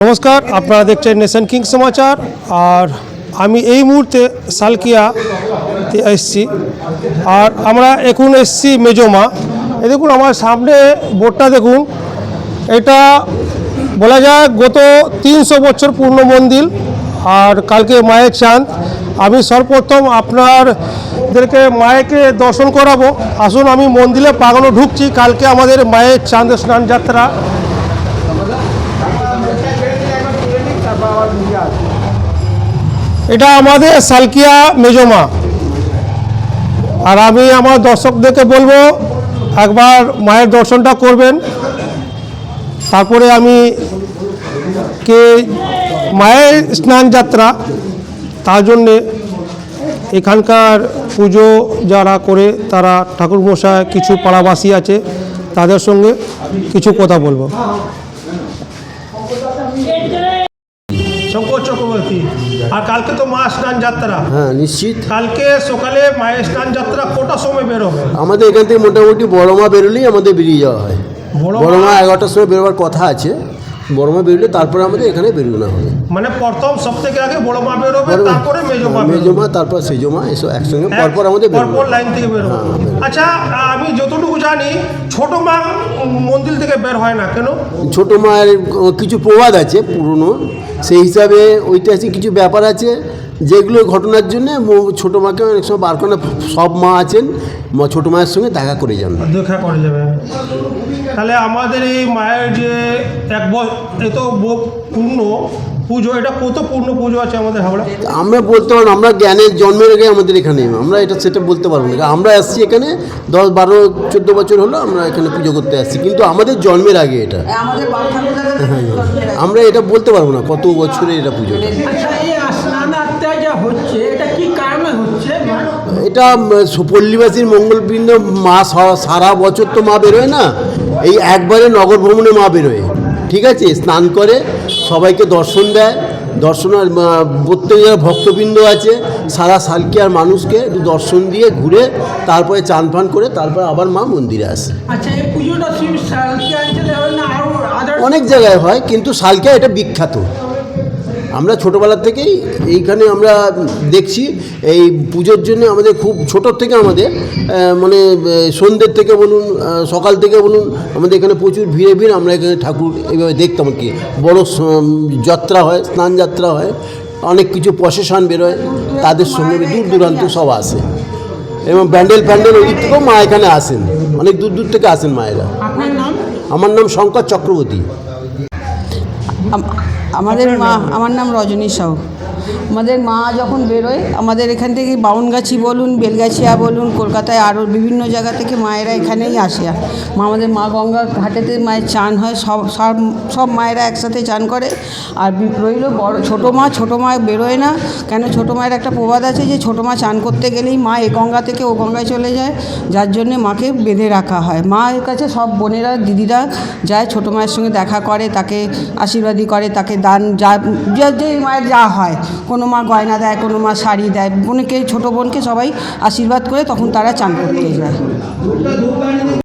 নমস্কার, আপনারা দেখছেন নেশন কিং সমাচার। আর আমি এই মুহূর্তে সালকিয়াতে এসেছি। আর আমরা এখন এসেছি মেজমা। এই দেখুন আমার সামনে বোর্ডটা দেখুন, এটা বলা যায় গত 300 বছর পূর্ণ মন্দির। আর কালকে মায়ের চাঁদ। আমি সর্বপ্রথম আপনাদেরকে মায়েকে দর্শন করাবো। আসুন, আমি মন্দিরে পাগানো ঢুকছি। কালকে আমাদের মায়ের চাঁদ স্নান যাত্রা। এটা আমাদের সালকিয়া মেজমা। আর আমি আমার দর্শকদেরকে বলবো একবার মায়ের দর্শনটা করবেন। তারপরে আমি মায়ের স্নান যাত্রা, তার জন্যে এখানকার পুজো যারা করে তারা ঠাকুরমশাই কিছু পাড়াবাসী আছে, তাদের সঙ্গে কিছু কথা বলবো। শঙ্কর চক্রবর্তী, আর কালকে তো মা স্নান যাত্রা। হ্যাঁ, নিশ্চিত। কালকে সকালে মায়ের স্নান যাত্রা কোটার সময় বেরোবে? আমাদের এখান থেকে মোটামুটি বড় মা বেরোলেই আমাদের বেরিয়ে যাওয়া হয়। বড় মা 11টার সময় বেরোবার কথা আছে। বড় মা বেরোলে তারপরে আমাদের এখানে বেরোনো হবে। মানে প্রথম সব থেকে আগে বড় মা বেরোবে, তারপরে মেজমা, তারপর সেজমা, এসব একসঙ্গে পরপর আমাদের পরপর লাইন থেকে বেরোবে। আচ্ছা, আমি যতটুকু জানি ছোট মা মন্দির থেকে বের হয় না কেন? ছোট মায়ের কিছু প্রবাদ আছে পুরনো, সেই হিসাবে ঐতিহাসিক কিছু ব্যাপার আছে যেগুলো ঘটনার জন্য ছোটো মাকে অনেক সময় বার করে। সব মা আছেন, ছোটো মায়ের সঙ্গে দেখা করে যান, দেখা করে যাবে। তাহলে আমাদের এই মায়ের যে এত পূর্ণ পুজো, এটা কত পূর্ণ পুজো আছে আমাদের হাওড়া? আমরা বলতে পারবো, আমরা জ্ঞানের জন্মের আগে আমাদের এখানে, আমরা সেটা বলতে পারবো না। আমরা আসছি এখানে 10, 12, 14 বছর হলো আমরা এখানে পুজো করতে আসছি, কিন্তু আমাদের জন্মের আগে এটা। আমরা এটা বলতে পারবো না কত বছরে এটা পুজো। এটা পল্লীবাসীর মঙ্গলবৃন্দ মা সারা বছর তো মা বেরোয় না, এই একবারে নগর ভ্রমণে মা বেরোয়। ঠিক আছে, স্নান করে সবাইকে দর্শন দেয়। দর্শন আর প্রত্যেক যারা ভক্তবৃন্দ আছে সারা সালকিয়ার মানুষকে দর্শন দিয়ে ঘুরে তারপরে চান ফান করে তারপর আবার মা মন্দিরে আসে। অনেক জায়গায় হয়, কিন্তু সালকিয়া এটা বিখ্যাত। আমরা ছোটোবেলার থেকেই এইখানে আমরা দেখছি এই পুজোর জন্য আমাদের খুব ছোটোর থেকে আমাদের মানে সন্ধ্যের থেকে বলুন, সকাল থেকে বলুন, আমাদের এখানে প্রচুর ভিড়। আমরা এখানে ঠাকুর এইভাবে দেখতাম কি বড় যাত্রা হয়, স্নান যাত্রা হয়, অনেক কিছু প্রসেশন বেরোয়, তাদের সঙ্গে দূর দূরান্ত সব আসে। এবং ব্যান্ডেল ওই দিক থেকেও মা এখানে আসেন, অনেক দূর থেকে আসেন মায়েরা। আমার নাম শঙ্কর চক্রবর্তী। আমার নাম রজনী সাউ। আমাদের মা যখন বেরোয় আমাদের এখান থেকে বাউনগাছি বলুন, বেলগাছিয়া বলুন, কলকাতায় আরও বিভিন্ন জায়গা থেকে মায়েরা এখানেই আসে। আমাদের মা গঙ্গা ঘাটেতে মায়ের চান হয়, সব মায়েরা একসাথে চান করে। আর রইল বড় ছোটো মা বেরোয় না কেন? ছোটো মায়ের একটা প্রবাদ আছে যে ছোটো মা চান করতে গেলেই মা এ গঙ্গা থেকে ও গঙ্গায় চলে যায়, যার জন্যে মাকে বেঁধে রাখা হয়। মায়ের কাছে সব বোনেরা দিদিরা যায়, ছোটো মায়ের সঙ্গে দেখা করে, তাকে আশীর্বাদী করে, তাকে দান যে মায়ের যা হয়, কোনো মা গয়না দেয়, কোনো মা শাড়ি দেয়, বোনকে ছোটো বোনকে সবাই আশীর্বাদ করে তখন তারা চান করতে যায়।